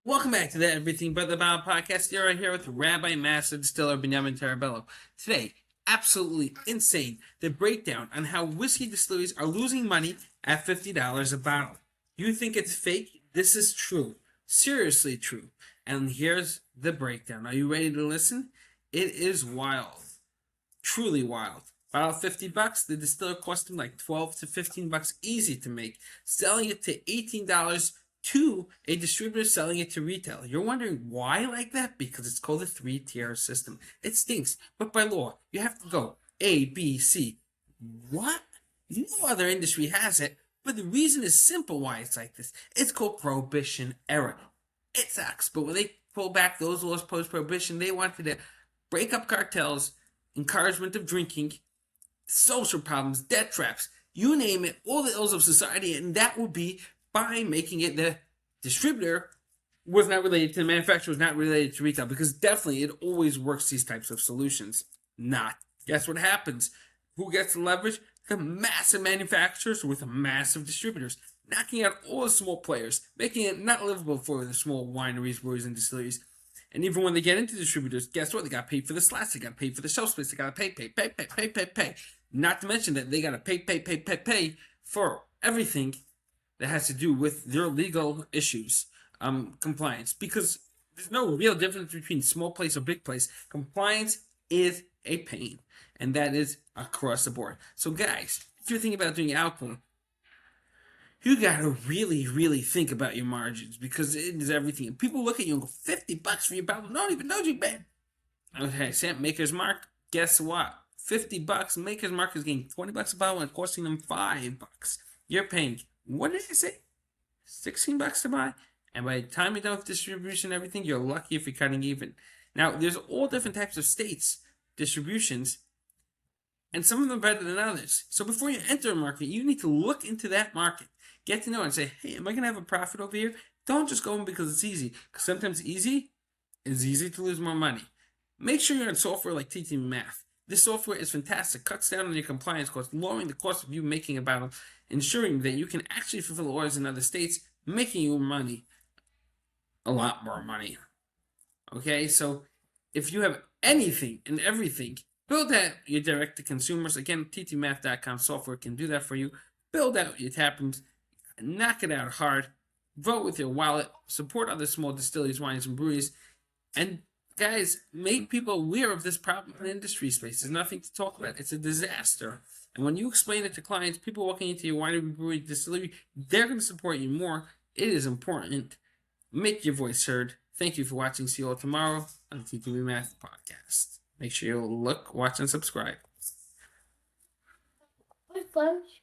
Welcome back to the Everything But the Bottle podcast. You're right here with Rabbi Master Distiller Benjamin Tarabello. Today, absolutely insane, the breakdown on how whiskey distilleries are losing money at $50 a bottle. You think it's fake? This is true. Seriously true. And here's the breakdown. Are you ready to listen? It is wild. Truly wild. Bottle $50, the distiller cost him like $12 to $15 easy to make, selling it to $18 to a distributor selling it to retail. You're wondering why like that? Because it's called a three-tier system. It stinks, but by law, you have to go A, B, C. What? No other industry has it, but the reason is simple why it's like this. It's called Prohibition era. It sucks, but when they pull back those laws post-Prohibition, they wanted to break up cartels, encouragement of drinking, social problems, debt traps, you name it, all the ills of society, and that would be by making it the distributor was not related to the manufacturer, was not related to retail, because definitely it always works these types of solutions. Not. Guess what happens? Who gets the leverage? The massive manufacturers with massive distributors, knocking out all the small players, making it not livable for the small wineries, breweries, and distilleries. And even when they get into distributors, guess what? They got to pay for the slots, they got to pay for the shelf space, they got to pay. Not to mention that they got to pay for everything that has to do with their legal issues, compliance. Because there's no real difference between small place or big place. Compliance is a pain, and that is across the board. So, guys, if you're thinking about doing alcohol, you gotta really, really think about your margins because it is everything. And people look at you and go, $50 for your bottle? I don't even know you, man. Okay, Sam, Maker's Mark, guess what? $50. Maker's Mark is getting $20 a bottle and costing them $5. You're paying, what did I say? $16 to buy? And by the time you're done with distribution and everything, you're lucky if you're cutting even. Now, there's all different types of states, distributions, and some of them are better than others. So before you enter a market, you need to look into that market. Get to know it and say, hey, am I going to have a profit over here? Don't just go in because it's easy. Because sometimes easy is easy to lose more money. Make sure you're on software like TT Math. This software is fantastic. Cuts down on your compliance costs, lowering the cost of you making a bottle, ensuring that you can actually fulfill orders in other states, making you money, a lot more money. Okay, so if you have anything and everything, build out your direct to consumers. Again, ttmath.com software can do that for you. Build out your tap rooms, knock it out hard, vote with your wallet, support other small distilleries, wines, and breweries, and guys, make people aware of this problem in the industry space. There's nothing to talk about. It's a disaster. And when you explain it to clients, people walking into your winery, brewery, distillery, they're going to support you more. It is important. Make your voice heard. Thank you for watching. See you all tomorrow on the TTV Math Podcast. Make sure you look, watch, and subscribe. Bye, Fudge.